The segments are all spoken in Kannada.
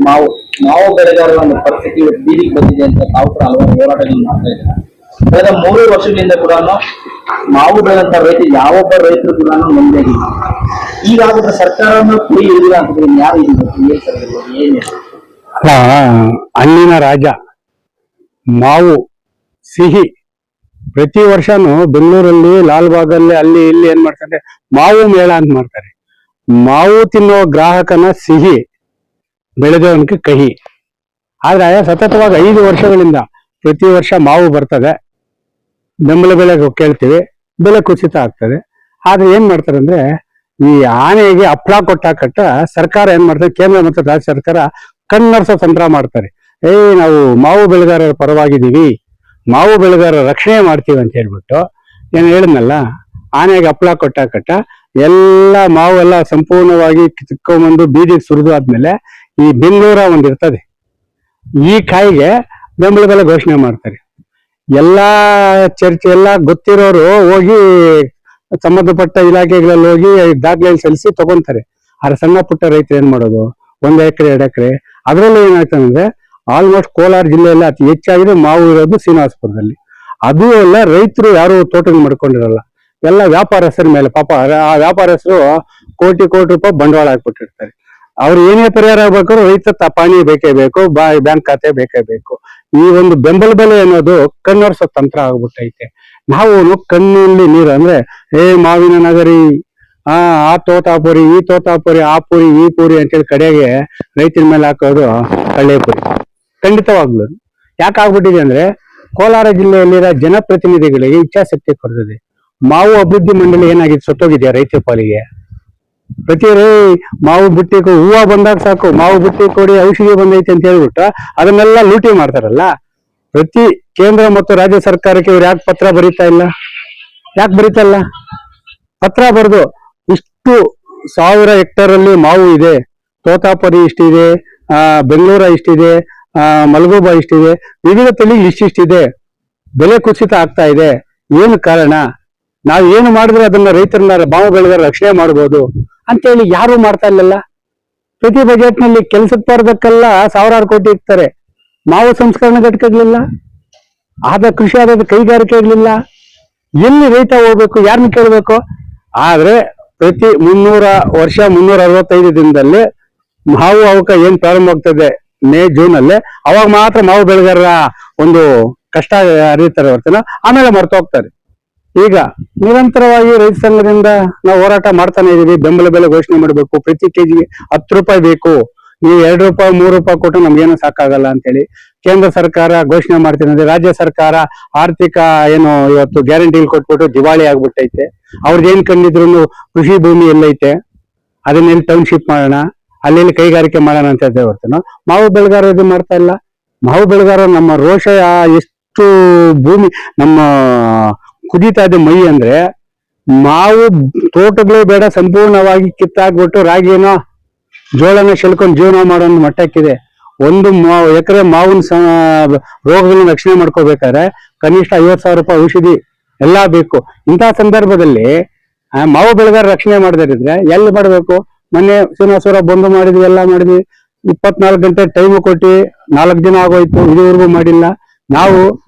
ಮಾವು ಮಾವು ಬೆಳೆಗಾರರ ಒಂದು ಪರಿಸ್ಥಿತಿ ಬೀದಿಗೆ ಬಂದಿದೆ ಅಂತ ತಾವು ಕೂಡ ಹಲವಾರು ಹೋರಾಟಗಳನ್ನು ಮಾಡ್ತಾ ಇದ್ದಾರೆ. ಕಳೆದ 3 ವರ್ಷಗಳಿಂದ ಕೂಡ ಮಾವು ಬೆಳೆದಂತ ಯಾವೊಬ್ಬ ರೈತರು ಕೂಡ ನೆಮ್ಮದಿಯಾಗಿಲ್ಲ. ಈಗಾದ್ರೆ ಸರ್ಕಾರವನ್ನು ಕೈ ಹಿಡಿದಿಲ್ಲ ಅಂತಂದ್ರೆ ಯಾರು ಏನಿಲ್ಲ. ಹಣ್ಣಿನ ರಾಜ ಮಾವು ಸಿಹಿ. ಪ್ರತಿ ವರ್ಷನೂ ಬೆಂಗಳೂರಲ್ಲಿ ಲಾಲ್ಬಾಗಲ್ಲಿ ಅಲ್ಲಿ ಇಲ್ಲಿ ಏನ್ ಮಾಡ್ತಾರೆ, ಮಾವು ಮೇಳ ಅಂತ ಮಾಡ್ತಾರೆ. ಮಾವು ತಿನ್ನೋ ಗ್ರಾಹಕನ ಸಿಹಿ, ಬೆಳೆದವನಿಗೆ ಕಹಿ. ಆದ್ರೆ ಸತತವಾಗಿ 5 ವರ್ಷಗಳಿಂದ ಪ್ರತಿ ವರ್ಷ ಮಾವು ಬರ್ತದೆ, ಬೆಂಬಲ ಬೆಲೆ ಕೇಳ್ತೀವಿ, ಬೆಲೆ ಕುಸಿತ ಆಗ್ತದೆ. ಆದ್ರೆ ಏನ್ ಮಾಡ್ತಾರೆ ಅಂದ್ರೆ, ಈ ಆನೆಗೆ ಹಪ್ಪಳ ಕೊಟ್ಟ ಸರ್ಕಾರ ಏನ್ ಮಾಡ್ತಾರೆ, ಕೇಂದ್ರ ಮತ್ತು ರಾಜ್ಯ ಸರ್ಕಾರ ಕಣ್ಣರ್ಸೋ ತಂತ್ರ ಮಾಡ್ತಾರೆ. ನಾವು ಮಾವು ಬೆಳೆಗಾರರ ಪರವಾಗಿದ್ದೀವಿ, ಮಾವು ಬೆಳೆಗಾರರ ರಕ್ಷಣೆ ಮಾಡ್ತೀವಿ ಅಂತ ಹೇಳ್ಬಿಟ್ಟು ಏನ್ ಹೇಳಿದ್ನಲ್ಲ, ಆನೆಗೆ ಹಪ್ಪಳ ಕೊಟ್ಟ ಎಲ್ಲ ಮಾವೆಲ್ಲ ಸಂಪೂರ್ಣವಾಗಿ ಕಿತ್ಕೊಂಡ್ಬಂದು ಬೀದಿಗೆ ಸುರಿದು ಆದ್ಮೇಲೆ ಈ ಬೆಂಗಳೂರ ಒಂದಿರ್ತದೆ, ಈ ಕಾಯಿಗೆ ಬೆಂಬಲ ಬೆಲೆ ಘೋಷಣೆ ಮಾಡ್ತಾರೆ. ಎಲ್ಲಾ ಚರ್ಚೆ ಎಲ್ಲ ಗೊತ್ತಿರೋರು ಹೋಗಿ ಸಂಬಂಧಪಟ್ಟ ಇಲಾಖೆಗಳಲ್ಲಿ ಹೋಗಿ ದಾಖಲೆ ಸಲ್ಲಿಸಿ ತಗೊಂತಾರೆ. ಆದ್ರೆ ಸಣ್ಣ ಪುಟ್ಟ ರೈತರು ಏನ್ ಮಾಡೋದು, 1 ಎಕರೆ 2 ಎಕರೆ. ಅದರಲ್ಲೂ ಏನಾಯ್ತಂದ್ರೆ ಆಲ್ಮೋಸ್ಟ್ ಕೋಲಾರ ಜಿಲ್ಲೆಯಲ್ಲಿ ಅತಿ ಹೆಚ್ಚಾಗಿದೆ ಮಾವು ಇರೋದು ಶ್ರೀನಿವಾಸಪುರದಲ್ಲಿ. ಅದು ಎಲ್ಲ ರೈತರು ಯಾರು ತೋಟ ಮಾಡ್ಕೊಂಡಿರಲ್ಲ, ಎಲ್ಲ ವ್ಯಾಪಾರಸ್ಥರ ಮೇಲೆ. ಪಾಪ ಆ ವ್ಯಾಪಾರಸ್ಥರು ಕೋಟಿ ರೂಪಾಯಿ ಬಂಡವಾಳ ಹಾಕ್ಬಿಟ್ಟಿರ್ತಾರೆ. ಅವ್ರು ಏನೇ ಪರಿಹಾರ ಆಗ್ಬೇಕಾದ್ರೂ ರೈತ ಪಾಣಿ ಬೇಕೇ ಬೇಕು, ಬ್ಯಾಂಕ್ ಖಾತೆ ಬೇಕೇ ಬೇಕು. ಈ ಒಂದು ಬೆಂಬಲ ಬೆಲೆ ಅನ್ನೋದು ಕಣ್ಣೊರ್ಸೋ ತಂತ್ರ ಆಗ್ಬಿಟ್ಟೈತೆ. ನಾವು ಕಣ್ಣಲ್ಲಿ ನೀರು ಅಂದ್ರೆ ಮಾವಿನ ನಗರಿ, ಆ ತೋತಾಪುರಿ, ಈ ತೋತಾಪುರಿ, ಆ ಪುರಿ, ಈ ಪುರಿ ಅಂತೇಳಿ ಕಡೆಗೆ ರೈತರ ಮೇಲೆ ಹಾಕೋದು ಕಳ್ಳೆ ಪುರಿ. ಖಂಡಿತವಾಗ್ಲು ಯಾಕಾಗ್ಬಿಟ್ಟಿದೆ ಅಂದ್ರೆ, ಕೋಲಾರ ಜಿಲ್ಲೆಯಲ್ಲಿರೋ ಜನಪ್ರತಿನಿಧಿಗಳಿಗೆ ಇಚ್ಛಾಶಕ್ತಿ ಕೊಡ್ತದೆ. ಮಾವು ಅಭಿವೃದ್ಧಿ ಮಂಡಳಿ ಏನಾಗಿದೆ, ಸತ್ತೋಗಿದೆಯಾ ರೈತರ ಪಾಲಿಗೆ? ಪ್ರತಿ ಮಾವು ಬುಟ್ಟಿ ಹೂವು ಬಂದಾಗ ಸಾಕು, ಮಾವು ಬುಟ್ಟಿ ಕೊಡಿ, ಔಷಧಿ ಬಂದೈತೆ ಅಂತ ಹೇಳ್ಬಿಟ್ಟು ಅದನ್ನೆಲ್ಲ ಲೂಟಿ ಮಾಡ್ತಾರಲ್ಲ. ಪ್ರತಿ ಕೇಂದ್ರ ಮತ್ತು ರಾಜ್ಯ ಸರ್ಕಾರಕ್ಕೆ ಇವ್ರು ಯಾಕೆ ಪತ್ರ ಬರೀತಾ ಇಲ್ಲ? ಯಾಕೆ ಬರೀತಾ ಇಲ್ಲ? ಪತ್ರ ಬರೆದು ಇಷ್ಟು 1000 ಹೆಕ್ಟೇರ್ ಅಲ್ಲಿ ಮಾವು ಇದೆ, ತೋತಾಪುರಿ ಇಷ್ಟಿದೆ, ಬೆಂಗಳೂರ ಇಷ್ಟಿದೆ, ಮಲಗೋಬಾ ಇಷ್ಟಿದೆ, ವಿವಿಧ ತಳಿ ಇಷ್ಟಿದೆ, ಬೆಲೆ ಕುಸಿತ ಆಗ್ತಾ ಇದೆ, ಏನು ಕಾರಣ? ನಾವ್ ಏನು ಮಾಡಿದ್ರೆ ಅದನ್ನ ರೈತರನ್ನ ಮಾವು ಬೆಳೆಗಾರ ರಕ್ಷಣೆ ಮಾಡ್ಬೋದು ಅಂತೇಳಿ ಯಾರು ಮಾಡ್ತಾ ಇಲ್ಲಲ್ಲ. ಪ್ರತಿ ಬಜೆಟ್ ನಲ್ಲಿ ಕೆಲ್ಸಕ್ಕೆ ಬರೋದಕ್ಕೆಲ್ಲ 1000 ಕೋಟಿ ಇರ್ತಾರೆ, ಮಾವು ಸಂಸ್ಕರಣೆ ಘಟಕಗಳಿಲ್ಲ, ಕೃಷಿ ಆದ ಕೈಗಾರಿಕೆ ಇರ್ಲಿಲ್ಲ. ಎಲ್ಲಿ ರೈತ ಹೋಗ್ಬೇಕು, ಯಾರನ್ನ ಕೇಳ್ಬೇಕು? ಆದ್ರೆ ಪ್ರತಿ 365 ದಿನದಲ್ಲಿ ಮಾವು ಅವಕ ಏನ್ ಪ್ರಾರಂಭ ಆಗ್ತದೆ, ಮೇ ಜೂನ್ ಅಲ್ಲೇ, ಅವಾಗ ಮಾತ್ರ ಮಾವು ಬೆಳೆಗಾರರ ಒಂದು ಕಷ್ಟ ಅರಿತಾರೆ ಹೊರತನ, ಆಮೇಲೆ ಮರ್ತೋಗ್ತಾರೆ. ಈಗ ನಿರಂತರವಾಗಿ ರೈತ ಸಂಘದಿಂದ ನಾವು ಹೋರಾಟ ಮಾಡ್ತಾನೆ ಇದೀವಿ. ಬೆಂಬಲ ಬೆಲೆ ಘೋಷಣೆ ಮಾಡಬೇಕು, ಪ್ರತಿ ಕೆಜಿಗೆ 10 ರೂಪಾಯಿ ಬೇಕು. ನೀವು 2 ರೂಪಾಯಿ 3 ರೂಪಾಯಿ ಕೊಟ್ಟು ನಮ್ಗೇನು ಸಾಕಾಗಲ್ಲ ಅಂತೇಳಿ ಕೇಂದ್ರ ಸರ್ಕಾರ ಘೋಷಣೆ ಮಾಡ್ತೀನಿ. ರಾಜ್ಯ ಸರ್ಕಾರ ಆರ್ಥಿಕ ಏನು ಇವತ್ತು ಗ್ಯಾರಂಟಿಗಳು ಕೊಟ್ಬಿಟ್ಟು ದಿವಾಳಿ ಆಗ್ಬಿಟ್ಟೈತೆ. ಅವ್ರದ್ದೇನ್ ಕಂಡಿದ್ರು ಕೃಷಿ ಭೂಮಿ ಎಲ್ಲೈತೆ, ಅದನ್ನೆಲ್ಲಿ ಟೌನ್ಶಿಪ್ ಮಾಡೋಣ, ಅಲ್ಲಿ ಕೈಗಾರಿಕೆ ಮಾಡೋಣ ಅಂತ ಹೊರ್ತೇನೋ. ಮಾವು ಬೆಳೆಗಾರ ಇದು ಮಾಡ್ತಾ ಇಲ್ಲ. ಮಾವು ಬೆಳೆಗಾರ ನಮ್ಮ ರೋಷ ಎಷ್ಟು ಭೂಮಿ ನಮ್ಮ ಕುದೀತಾ ಇದೆ ಮೈ ಅಂದ್ರೆ, ಮಾವು ತೋಟಗಳೇ ಬೇಡ, ಸಂಪೂರ್ಣವಾಗಿ ಕಿತ್ತಾಕ್ಬಿಟ್ಟು ರಾಗಿನೋ ಜೋಳನ ಶೆಲ್ಕೊಂಡು ಜೀವನ ಮಾಡೋ ಮಟ್ಟಕ್ಕಿದೆ. 1 ಎಕರೆ ಮಾವಿನ ರೋಗಗಳನ್ನ ರಕ್ಷಣೆ ಮಾಡ್ಕೋಬೇಕಾದ್ರೆ ಕನಿಷ್ಠ 50,000 ರೂಪಾಯಿ ಔಷಧಿ ಎಲ್ಲಾ ಬೇಕು. ಇಂತಹ ಸಂದರ್ಭದಲ್ಲಿ ಮಾವು ಬೆಳೆಗಾರ ರಕ್ಷಣೆ ಮಾಡದಿದ್ರೆ ಎಲ್ಲಿ ಮಾಡ್ಬೇಕು? ಮೊನ್ನೆ ಶ್ರೀನಿವಾಸಪುರ ಬಂದು ಮಾಡಿದ್ವಿ, ಎಲ್ಲ ಮಾಡಿದ್ವಿ, 24 ಗಂಟೆ ಟೈಮ್ ಕೊಟ್ಟು 4 ದಿನ ಆಗೋಯ್ತು, ಇದುವರೆಗೂ ಮಾಡಿಲ್ಲ. ನಾವು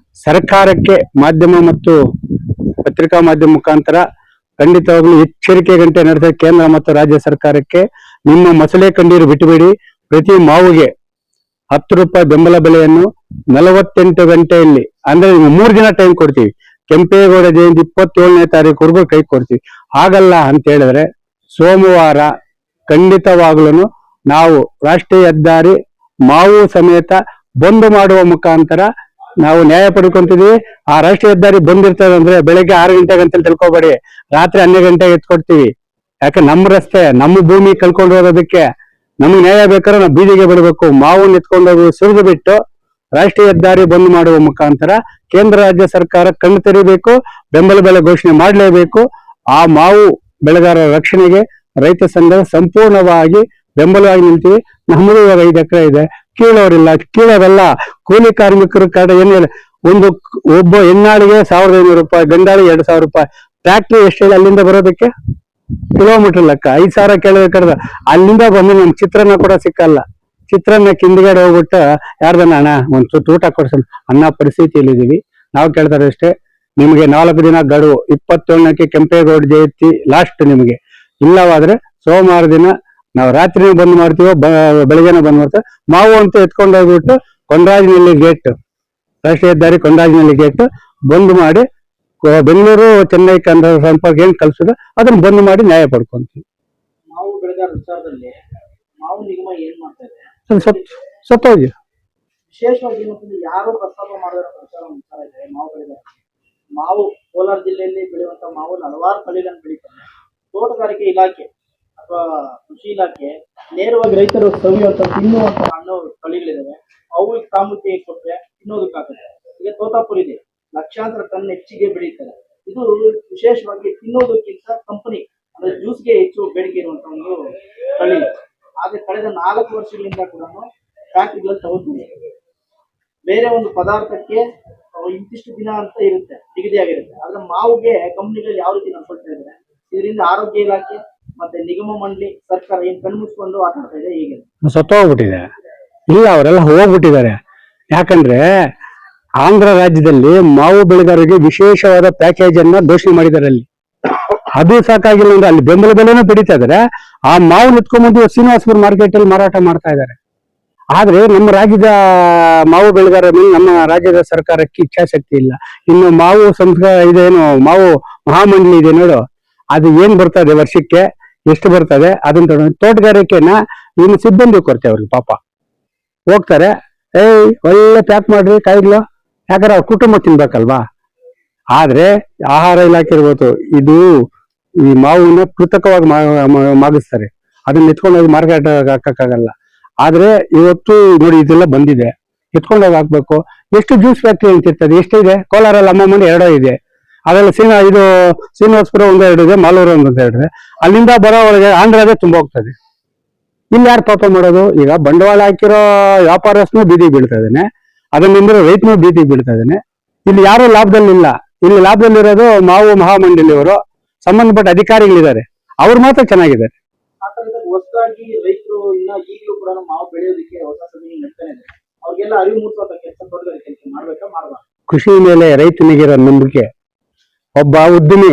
ಸರ್ಕಾರಕ್ಕೆ ಮಾಧ್ಯಮ ಮತ್ತು ಪತ್ರಿಕಾ ಮಾಧ್ಯಮ ಮುಖಾಂತರ ಖಂಡಿತವಾಗ್ಲೂ ಎಚ್ಚರಿಕೆ ಗಂಟೆ ನಡೆದ ಕೇಂದ್ರ ಮತ್ತು ರಾಜ್ಯ ಸರ್ಕಾರಕ್ಕೆ, ನಿಮ್ಮ ಮಸಳೆ ಕಂಡೀರು ಬಿಟ್ಟುಬಿಡಿ. ಪ್ರತಿ ಮಾವಿಗೆ 10 ರೂಪಾಯಿ ಬೆಂಬಲ ಬೆಲೆಯನ್ನು 48 ಗಂಟೆಯಲ್ಲಿ, ಅಂದ್ರೆ 3 ದಿನ ಟೈಮ್ ಕೊಡ್ತೀವಿ. ಕೆಂಪೇಗೌಡ ಜಯಂತಿ 27ನೇ ತಾರೀಕುವರೆಗೂ ಕೈ ಕೊಡ್ತೀವಿ. ಹಾಗಲ್ಲ ಅಂತ ಹೇಳಿದ್ರೆ ಸೋಮವಾರ ಖಂಡಿತವಾಗ್ಲೂ ನಾವು ರಾಷ್ಟ್ರೀಯ ಹೆದ್ದಾರಿ ಮಾವು ಸಮೇತ ಬಂದ್ ಮಾಡುವ ಮುಖಾಂತರ ನಾವು ನ್ಯಾಯ ಪಡ್ಕೊಂತಿದೀವಿ. ಆ ರಾಷ್ಟ್ರೀಯ ಹೆದ್ದಾರಿ ಬಂದಿರ್ತದೆ ಅಂದ್ರೆ ಬೆಳಗ್ಗೆ 6 ಗಂಟೆಗೆ ಅಂತ ತಿಳ್ಕೊಬೇಡಿ, ರಾತ್ರಿ 12 ಗಂಟೆಗೆ ಎತ್ಕೊಡ್ತೀವಿ. ಯಾಕೆ ನಮ್ಮ ರಸ್ತೆ, ನಮ್ಮ ಭೂಮಿ ಕಳ್ಕೊಂಡು ಹೋಗೋದಕ್ಕೆ ನಮ್ಗೆ ನ್ಯಾಯ ಬೇಕಾದ್ರೆ ನಾವು ಬೀದಿಗೆ ಬಿಡಬೇಕು. ಮಾವನ್ನ ಎತ್ಕೊಂಡೋಗಿ ಸುರಿದು ಬಿಟ್ಟು ರಾಷ್ಟ್ರೀಯ ಹೆದ್ದಾರಿ ಬಂದ್ ಮಾಡುವ ಮುಖಾಂತರ ಕೇಂದ್ರ ರಾಜ್ಯ ಸರ್ಕಾರ ಕಣ್ಣು ತೆರಿಬೇಕು, ಬೆಂಬಲ ಬೆಲೆ ಘೋಷಣೆ ಮಾಡಲೇಬೇಕು. ಆ ಮಾವು ಬೆಳೆಗಾರರ ರಕ್ಷಣೆಗೆ ರೈತ ಸಂಘ ಸಂಪೂರ್ಣವಾಗಿ ಬೆಂಬಲವಾಗಿ ನಿಲ್ತೀವಿ. ನಮ್ಮದು ಇವಾಗ 5 ಎಕರೆ ಇದೆ, ಕೀಳೋರಿಲ್ಲ, ಕೀಳೋದಲ್ಲ ಕೂಲಿ ಕಾರ್ಮಿಕರ ಕಡೆ ಏನಿಲ್ಲ. ಒಬ್ಬ ಹೆಣ್ಣಾಳಿಗೆ 1500 ರೂಪಾಯಿ, ಗಂಡಾಳಿಗೆ 2000 ರೂಪಾಯಿ. ಟ್ರ್ಯಾಕ್ಟರ್ ಎಷ್ಟು ಹೇಳಿ ಅಲ್ಲಿಂದ ಬರೋದಕ್ಕೆ? ಕಿಲೋಮೀಟರ್ ಲೆಕ್ಕ 5,000 ಕೇಳಬೇಕಾದ್ರೆ ಅಲ್ಲಿಂದ ಬಂದು ನಮ್ ಚಿತ್ರನ ಕೂಡ ಸಿಕ್ಕಲ್ಲ. ಚಿತ್ರಾನ್ನಕ್ಕೆ ಹಿಂದ್ಗಡೆ ಹೋಗ್ಬಿಟ್ಟು ಯಾರ್ದನ್ನ ಅಣ್ಣ ಒಂದ್ ತುತ್ತು ಊಟ ಕೊಡ್ಸೋಣ ಅನ್ನೋ ಪರಿಸ್ಥಿತಿಯಲ್ಲಿ ಇದೀವಿ. ನಾವು ಕೇಳ್ತಾರೆ ಅಷ್ಟೇ, ನಿಮ್ಗೆ 4 ದಿನ ಗಡುವು, 27ಕ್ಕೆ ಕೆಂಪೇಗೌಡ ಜಯಂತಿ ಲಾಸ್ಟ್ ನಿಮ್ಗೆ. ಇಲ್ಲವಾದ್ರೆ ಸೋಮವಾರ ದಿನ ನಾವು ರಾತ್ರಿನೂ ಬಂದ್ ಮಾಡ್ತೀವೋ ಬೆಳಗ್ಗೆನೂ ಬಂದ್ ಮಾಡ್ತೀವಿ. ಮಾವು ಅಂತ ಎತ್ಕೊಂಡು ಹೋಗ್ಬಿಟ್ಟು ಕೊಂಡರಾಜನಹಳ್ಳಿ ಗೇಟ್, ರಾಷ್ಟ್ರೀಯ ಹೆದ್ದಾರಿ ಕೊಂಡರಾಜನಹಳ್ಳಿ ಗೇಟ್ ಬಂದ್ ಮಾಡಿ ಬೆಂಗಳೂರು ಚೆನ್ನೈ ಕನ್ನಡ ಸಂಪರ್ಕ ಏನ್ ಕಲ್ಸೋದು ಅದನ್ನ ಬಂದ್ ಮಾಡಿ ನ್ಯಾಯ ಪಡ್ಕೊಂತೀವಿ. ಮಾವು ಬೆಳೆಗಾರ ವಿಚಾರದಲ್ಲಿ ಮಾವು ನಿಗಮ ಏನ್ ಮಾಡ್ತಾ ಇದೆ, ಸತ್ತೋಗಿ ವಿಶೇಷವಾಗಿ ಏನಂತಂದ್ರೆ ಯಾರು ಪ್ರಸ್ತಾಪ ಮಾಡಿರೋ ವಿಚಾರ ಇದೆ. ಮಾವು ಬೆಳೆಗಾರ ಮಾವು ಕೋಲಾರ ಜಿಲ್ಲೆಯಲ್ಲಿ ಬೆಳೆಯುವಂತ ಮಾವು ಹಲವಾರು ತಳಿಗಳನ್ನು ಬೆಳೀತಾರೆ. ತೋಟಗಾರಿಕೆ ಇಲಾಖೆ ಅಥವಾ ಕೃಷಿ ಇಲಾಖೆ ನೇರವಾಗಿ ರೈತರು ಸವಿಯುವಂತ ತಿನ್ನುವಂತ ಹಣ್ಣು ತಳಿಗಳಿದಾವೆ. ಅವುಗಳಿಗೆ ಪ್ರಾಮುಖ್ಯತೆ ಕೊಟ್ಟರೆ ತಿನ್ನೋದಕ್ಕಾಗುತ್ತೆ. ಈಗ ತೋತಾಪುರಿ ಇದೆ, ಲಕ್ಷಾಂತರ ಟನ್ ಹೆಚ್ಚಿಗೆ ಬೆಳೀತಾರೆ. ಇದು ವಿಶೇಷವಾಗಿ ತಿನ್ನೋದಕ್ಕಿಂತ ಕಂಪನಿ ಅಂದ್ರೆ ಜ್ಯೂಸ್ಗೆ ಹೆಚ್ಚು ಬೇಡಿಕೆ ಇರುವಂತ ಒಂದು ತಳಿ. ಆದ್ರೆ ಕಳೆದ 4 ವರ್ಷಗಳಿಂದ ಕೂಡ ಫ್ಯಾಕ್ಟ್ರಿಗಳಲ್ಲಿ ತಗೋತೀವಿ. ಬೇರೆ ಒಂದು ಪದಾರ್ಥಕ್ಕೆ ಇಂತಿಷ್ಟು ದಿನ ಅಂತ ಇರುತ್ತೆ, ನಿಗದಿಯಾಗಿರುತ್ತೆ. ಆದ್ರೆ ಮಾವುಗೆ ಕಂಪನಿಗಳು ಯಾವ ರೀತಿ ನಡ್ಕೊಳ್ತಾ ಇದ್ದಾರೆ, ಇದರಿಂದ ಆರೋಗ್ಯ ಇಲಾಖೆ ಮತ್ತೆ ನಿಗಮ ಮಂಡಳಿ ಸರ್ಕಾರ ಏನ್ ಕಣ್ಮುಚ್ಕೊಂಡು ಆಟ ಆಡ್ತಾ ಇದೆ. ಹೀಗೆ ಸತ್ತೋಗ್ಬಿಟ್ಟಿದೆ. ಇಲ್ಲ, ಅವರೆಲ್ಲ ಹೋಗ್ಬಿಟ್ಟಿದ್ದಾರೆ. ಯಾಕಂದ್ರೆ ಆಂಧ್ರ ರಾಜ್ಯದಲ್ಲಿ ಮಾವು ಬೆಳೆಗಾರರಿಗೆ ವಿಶೇಷವಾದ ಪ್ಯಾಕೇಜ್ ಅನ್ನ ಘೋಷಣೆ ಮಾಡಿದ್ದಾರೆ. ಅಲ್ಲಿ ಅದು ಸಾಕಾಗಿಲ್ಲ ಅಂದ್ರೆ ಅಲ್ಲಿ ಬೆಂಬಲ ಬೆಲೆನೂ ಪಡಿತಾ ಇದಾರೆ. ಆ ಮಾವು ನಿತ್ಕೊಂಡ್ಬಂದು ಶ್ರೀನಿವಾಸಪುರ ಮಾರ್ಕೆಟ್ ಅಲ್ಲಿ ಮಾರಾಟ ಮಾಡ್ತಾ ಇದ್ದಾರೆ. ಆದ್ರೆ ನಮ್ಮ ರಾಜ್ಯದ ಮಾವು ಬೆಳೆಗಾರ ಮೇಲೆ ನಮ್ಮ ರಾಜ್ಯದ ಸರ್ಕಾರಕ್ಕೆ ಇಚ್ಛಾಶಕ್ತಿ ಇಲ್ಲ. ಇನ್ನು ಮಾವು ಇದೇನು ಮಾವು ಮಹಾಮಂಡಳಿ ಇದೆ ನೋಡು, ಅದು ಏನ್ ಬರ್ತದೆ ವರ್ಷಕ್ಕೆ ಎಷ್ಟು ಬರ್ತದೆ ಅದನ್ನ ತೋಟಗಾರಿಕೆನ ಇನ್ನು ಸಿಬ್ಬಂದಿ ಕೊಡ್ತೇವೆ ಅವ್ರಿಗೆ. ಪಾಪ ಹೋಗ್ತಾರೆ, ಒಳ್ಳೆ ಪ್ಯಾಕ್ ಮಾಡ್ರಿ ಕಾಯಿಗಳು, ಯಾಕಂದ್ರೆ ಅವ್ರ ಕುಟುಂಬ ತಿನ್ಬೇಕಲ್ವಾ. ಆದ್ರೆ ಆಹಾರ ಇಲಾಖೆ ಇರ್ಬೋದು, ಇದು ಈ ಮಾವಿನ ಕೃತಕವಾಗಿ ಮಾಗಿಸ್ತಾರೆ. ಅದನ್ನ ಎತ್ಕೊಂಡೋಗಿ ಮಾರ್ಕೆಟ್ ಹಾಕಕ್ಕಾಗಲ್ಲ. ಆದ್ರೆ ಇವತ್ತು ನೋಡಿ ಇದೆಲ್ಲ ಬಂದಿದೆ, ಎತ್ಕೊಂಡೋಗಿ ಹಾಕ್ಬೇಕು. ಎಷ್ಟು ಜ್ಯೂಸ್ ಫ್ಯಾಕ್ಟ್ರಿ ಅಂತ ಇರ್ತದೆ, ಎಷ್ಟಿದೆ ಕೋಲಾರಲ್ಲಿ? ಅಮ್ಮಮ್ಮಂದು 2 ಇದೆ. ಅದೆಲ್ಲ ಇದು ಶ್ರೀನಿವಾಸಪುರ 1-2 ಇದೆ, ಮಾಲೂರು 1-2 ಇದೆ. ಅಲ್ಲಿಂದ ಬರೋ ಒಳಗೆ ಆಂಧ್ರದೇ ತುಂಬ ಹೋಗ್ತದೆ. ಇಲ್ಲಿ ಯಾರು ಪಾಪ ಮಾಡೋದು? ಈಗ ಬಂಡವಾಳ ಹಾಕಿರೋ ವ್ಯಾಪಾರಸ್ಥನು ಬೀದಿಗೆ ಬೀಳ್ತಾ ಇದ್ದಾನೆ, ಅದನ್ನಿಂದ ರೈತನು ಬೀದಿಗೆ ಬೀಳ್ತಾ ಇದ್ದಾನೆ. ಇಲ್ಲಿ ಯಾರು ಲಾಭದಲ್ಲಿಲ್ಲ. ಇಲ್ಲಿ ಲಾಭದಲ್ಲಿರೋದು ಮಾವು ಮಹಾಮಂಡಳಿಯವರು, ಸಂಬಂಧಪಟ್ಟ ಅಧಿಕಾರಿಗಳಿದ್ದಾರೆ, ಅವ್ರು ಮಾತ್ರ ಚೆನ್ನಾಗಿದ್ದಾರೆ. ಹೊಸದಾಗಿ ರೈತರು ಇನ್ನ ಈಗಲೂ ಕೂಡ ಮಾವು ಬೆಳೆಯೋದಕ್ಕೆ ಹೊಸ ಸಭೆ ನಡ್ತಾನೆ ಇದೆ. ಅವ್ರಿಗೆಲ್ಲ ಅರಿವು ಮೂಡಿಸುವಂತ ಕೆಲಸ ತೋಟಗಾರಿಕೆ ಮಾಡ್ಬೇಕಾ ಮಾಡಬಾರ್ದು? ಕೃಷಿ ಮೇಲೆ ರೈತನಿಗಿರೋ ನಂಬಿಕೆ, ಒಬ್ಬ ಉದ್ಯಮಿ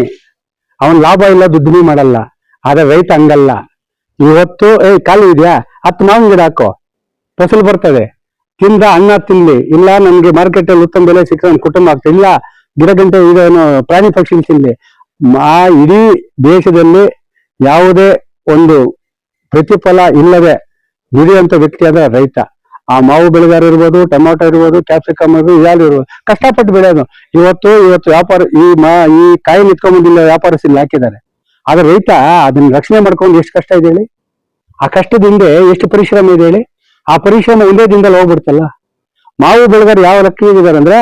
ಅವನ್ ಲಾಭ ಇಲ್ಲ ಉದ್ಯಮಿ ಮಾಡಲ್ಲ. ಆದ್ರೆ ರೈತ ಹಂಗಲ್ಲ. ಇವತ್ತು ಖಾಲಿ ಇದೆಯಾ 10 ಮಾವಿನ ಗಿಡ ಹಾಕೋ, ಫಸಲು ಬರ್ತದೆ, ತಿಂದ ಅನ್ನ ತಿನ್ಲಿ, ಇಲ್ಲ ನಮ್ಗೆ ಮಾರ್ಕೆಟ್ ಅಲ್ಲಿ ಉತ್ತಮ ಬೆಲೆ ಸಿಕ್ಕ ಕುಟುಂಬ ಆಗ್ತದೆ, ಇಲ್ಲ ಗಿಡ ಗಂಟೆ ಇದೇನು ಪ್ರಾಣಿ ಪಕ್ಷಿ ತಿನ್ಲಿ. ಇಡೀ ದೇಶದಲ್ಲಿ ಯಾವುದೇ ಒಂದು ಪ್ರತಿಫಲ ಇಲ್ಲದೆ ದುಡಿಯುವಂತ ವ್ಯಕ್ತಿ ಆದ ರೈತ. ಆ ಮಾವು ಬೆಳೆಗಾರ ಇರ್ಬೋದು, ಟೊಮಾಟೊ ಇರ್ಬೋದು, ಕ್ಯಾಪ್ಸಿಕಮ್ ಇರ್ಬೋದು, ಯಾರು ಇರ್ಬೋದು, ಕಷ್ಟಪಟ್ಟು ಬೆಳೆಯೋದು. ಇವತ್ತು ವ್ಯಾಪಾರ ಈ ಕಾಯಿ ನಿತ್ಕೊಂಡ್ಬಂದಿಲ್ಲ ವ್ಯಾಪಾರಸ್ಥರು ಹಾಕಿದ್ದಾರೆ. ಆದ್ರೆ ರೈತ ಅದನ್ನ ರಕ್ಷಣೆ ಮಾಡ್ಕೊಂಡು ಎಷ್ಟು ಕಷ್ಟ ಇದೆ ಹೇಳಿ. ಆ ಕಷ್ಟದ ಹಿಂದೆ ಎಷ್ಟು ಪರಿಶ್ರಮ ಇದೆ ಹೇಳಿ. ಆ ಪರಿಶ್ರಮ ಒಂದೇ ದಿನದಲ್ಲಿ ಹೋಗ್ಬಿಡ್ತಲ್ಲ. ಮಾವು ಬೆಳೆಗಾರ ಯಾವ ಲೆಕ್ಕ ಅಂದ್ರೆ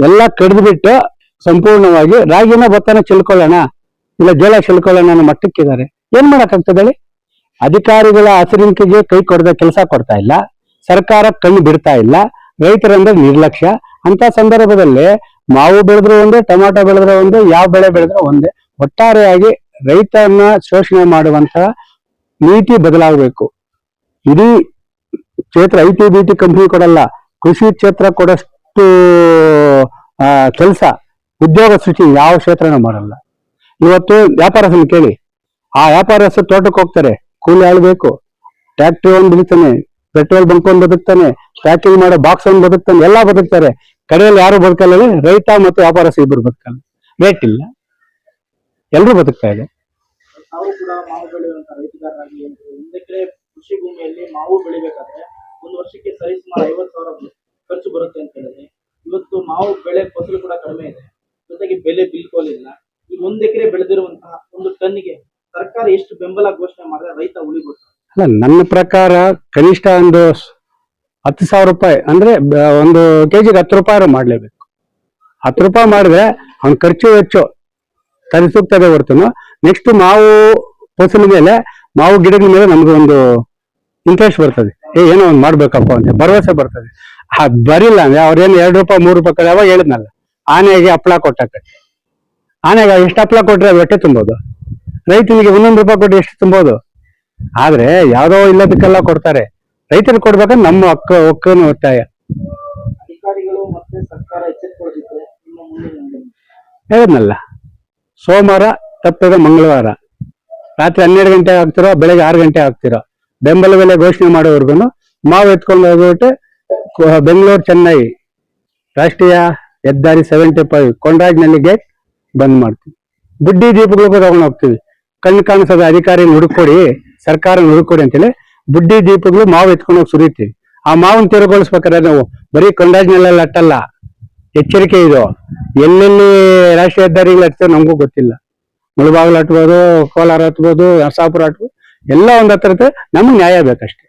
ಎಲ್ಲ ಕಡ್ದು ಬಿಟ್ಟು ಸಂಪೂರ್ಣವಾಗಿ ರಾಗಿನ ಭತ್ತನ ಚೆಲ್ಕೊಳ್ಳೋಣ, ಇಲ್ಲ ಜೋಳ ಚೆಲ್ಕೊಳ್ಳೋಣ ಅನ್ನೋ ಮಟ್ಟಕ್ಕಿದ್ದಾರೆ. ಏನ್ ಮಾಡಕ್ಕಾಗ್ತದೆ ಹೇಳಿ? ಅಧಿಕಾರಿಗಳ ಹಸಿರಿಕೆಗೆ ಕೈ ಕೊಡದ ಕೆಲಸ ಕೊಡ್ತಾ ಇಲ್ಲ, ಸರ್ಕಾರ ಕಣ್ಣು ಬಿಡ್ತಾ ಇಲ್ಲ, ರೈತರಂದ್ರೆ ನಿರ್ಲಕ್ಷ್ಯ. ಅಂತ ಸಂದರ್ಭದಲ್ಲಿ ಮಾವು ಬೆಳೆದ್ರು ಒಂದೇ, ಟೊಮಾಟೊ ಬೆಳೆದ್ರೆ ಒಂದೇ, ಯಾವ ಬೆಳೆ ಬೆಳೆದ್ರೆ ಒಂದೇ. ಒಟ್ಟಾರೆಯಾಗಿ ರೈತರನ್ನ ಶೋಷಣೆ ಮಾಡುವಂತಹ ನೀತಿ ಬದಲಾಗಬೇಕು. ಇಡೀ ಕ್ಷೇತ್ರ IT-BT ಕಂಪನಿ ಕೊಡಲ್ಲ, ಕೃಷಿ ಕ್ಷೇತ್ರ ಕೊಡಷ್ಟು ಕೆಲಸ ಉದ್ಯೋಗ ಸೃಷ್ಟಿ ಯಾವ ಕ್ಷೇತ್ರನೂ ಮಾಡಲ್ಲ. ಇವತ್ತು ವ್ಯಾಪಾರಸ್ಥನ ಕೇಳಿ, ಆ ವ್ಯಾಪಾರಸ್ಥರು ತೋಟಕ್ಕೆ ಹೋಗ್ತಾರೆ, ಕೂಲಿ ಆಳ್ಬೇಕು, ಟ್ಯಾಕ್ಟ್ರಿ ಒಂದು ಬದುಕ್ತಾನೆ, ಪೆಟ್ರೋಲ್ ಬಂಕ್ ಒಂದು ಬದುಕ್ತಾನೆ, ಪ್ಯಾಕಿಂಗ್ ಮಾಡೋ ಬಾಕ್ಸ್ ಒಂದು ಬದುಕ್ತಾನೆ, ಎಲ್ಲ ಬದುಕ್ತಾರೆ. ಕಡೆಯಲ್ಲಿ ಯಾರು ಬದುಕಲ್ಲ? ರೈತ ಮತ್ತು ವ್ಯಾಪಾರಸ್ಥರು ಇಬ್ಬರು ಬದುಕಲ್ಲ. ರೇಟ್ ಇಲ್ಲ, ಎಲ್ರು ಬದುಕ್ತಾ ಇದೆ. ನಾವು ಕೂಡ ಮಾವು ಬೆಳೆಯುವಂತ ರೈತಗಾರರಾಗಿ 1 ಎಕರೆ ಕೃಷಿ ಭೂಮಿಯಲ್ಲಿ ಮಾವು ಬೆಳಿಬೇಕಾದ್ರೆ ಒಂದು ವರ್ಷಕ್ಕೆ ಸರಿಸುಮಾರು 50,000 ಖರ್ಚು ಬರುತ್ತೆ ಅಂತ ಹೇಳಿದ್ರೆ, ಇವತ್ತು ಮಾವು ಬೆಳೆ ಫಸಲು ಕೂಡ ಕಡಿಮೆ ಇದೆ, ಜೊತೆಗೆ ಬೆಲೆ ಬಿಲ್ಕುಲ್ ಇಲ್ಲ. ಈ 1 ಎಕರೆ ಬೆಳೆದಿರುವಂತಹ ಒಂದು ಟನ್ನಿಗೆ ಸರ್ಕಾರ ಎಷ್ಟು ಬೆಂಬಲ ಘೋಷಣೆ ಮಾಡಿದ್ರೆ ರೈತ ಉಳಿಬಹುದು? ಅಲ್ಲ, ನನ್ನ ಪ್ರಕಾರ ಕನಿಷ್ಠ ಒಂದು 10,000 ರೂಪಾಯಿ ಅಂದ್ರೆ ಒಂದು ಕೆಜಿಗೆ 10 ರೂಪಾಯಿ ಮಾಡ್ಲೇಬೇಕು. 10 ರೂಪಾಯಿ ಮಾಡಿದ್ರೆ ಅವ್ನ ಖರ್ಚು ವೆಚ್ಚು ತರಿಸುತ್ತದೆ ಹೊರತುನು ನೆಕ್ಸ್ಟ್ ಮಾವು ಫಸಲು ಮೇಲೆ, ಮಾವು ಗಿಡಗಳ ಮೇಲೆ ನಮ್ಗೆ ಒಂದು ಇಂಟ್ರೆಸ್ಟ್ ಬರ್ತದೆ. ಏನೋ ಒಂದು ಮಾಡ್ಬೇಕಪ್ಪ ಅಂತ ಭರವಸೆ ಬರ್ತದೆ. ಅದ್ ಬರಿಲ್ಲ ಅಂದ್ರೆ ಅವ್ರೇನು 2 ರೂಪಾಯಿ 3 ರೂಪಾಯಿ ಯಾವಾಗ ಹೇಳಿದ್ನಲ್ಲ, ಆನೆಗೆ ಹಪ್ಪಳ ಕೊಟ್ಟಾಕ, ಆನೆಗೆ ಎಷ್ಟು ಹಪ್ಪಳ ಕೊಟ್ರೆ ಅದು ಹೊಟ್ಟೆ ತುಂಬೋದು? ರೈತನಿಗೆ 1 ರೂಪಾಯಿ ಕೊಟ್ಟು ಎಷ್ಟು ತುಂಬೋದು? ಆದ್ರೆ ಯಾವ್ದೋ ಇಲ್ಲದಕ್ಕೆಲ್ಲ ಕೊಡ್ತಾರೆ. ರೈತರು ಕೊಡ್ಬೇಕಂದ್ರೆ ನಮ್ಮ ಒಕ್ಕನ ಒತ್ತಾಯ. ಅಧಿಕಾರಿಗಳು ಮತ್ತೆ ಸರ್ಕಾರ ಎಚ್ಚೆತ್ತುಕೊಳ್ಳದಿದ್ರೆ ನಿಮ್ಮ ಮುಂದಿನ ನಿರ್ಣಯ? ಹೇಳಿದ್ನಲ್ಲ, ಸೋಮವಾರ ತಪ್ಪಿದ ಮಂಗಳವಾರ ರಾತ್ರಿ 12 ಗಂಟೆ ಆಗ್ತಿರೋ ಬೆಳಗ್ಗೆ 6 ಗಂಟೆ ಆಗ್ತಿರೋ ಬೆಂಬಲ ಬೆಲೆ ಘೋಷಣೆ ಮಾಡೋವರ್ಗು ಮಾವು ಎತ್ಕೊಂಡು ಹೋಗ್ಬಿಟ್ಟು ಬೆಂಗಳೂರು ಚೆನ್ನೈ ರಾಷ್ಟ್ರೀಯ ಹೆದ್ದಾರಿ 75 ಕೊಂಡರಾಜ್ನಲ್ಲಿ ಗೇಟ್ ಬಂದ್ ಮಾಡ್ತೀವಿ. ಬುಡ್ಡಿ ದೀಪಗಳಿಗೂ ತಗೊಂಡು ಹೋಗ್ತೀವಿ. ಕಣ್ಣು ಕಾಣಿಸದ ಅಧಿಕಾರಿ ಹುಡುಕೊಡಿ, ಸರ್ಕಾರ ಹುಡುಕೊಡಿ ಅಂತೇಳಿ ಬುಡ್ಡಿ ದೀಪಗಳು ಮಾವು ಎತ್ಕೊಂಡು ಹೋಗಿ ಸುರಿತೀವಿ. ಆ ಮಾವನ್ನ ತೀವ್ರಗೊಳಿಸ್ಬೇಕಾದ್ರೆ ನಾವು ಬರೀ ಕೊಂಡರಾಜ್ನಲ್ಲೆಲ್ಲ ಅಟ್ಟಲ್ಲ, ಎಚ್ಚರಿಕೆ ಇದು. ಎಲ್ಲೆಲ್ಲಿ ರಾಷ್ಟ್ರೀಯ ಹೆದ್ದಾರಿಗಳು ಹಚ್ತಾರೆ ನಮಗೂ ಗೊತ್ತಿಲ್ಲ. ಮುಳಬಾಗಿಲು ಹಟ್ಬೋದು, ಕೋಲಾರ ಹತ್ಬೋದು, ನರಸಾಪುರ ಹಟ್ಬೋದು, ಎಲ್ಲ ಒಂದ್ ಹತ್ರ ನಮ್ಗೆ ನ್ಯಾಯ ಬೇಕಷ್ಟೇ.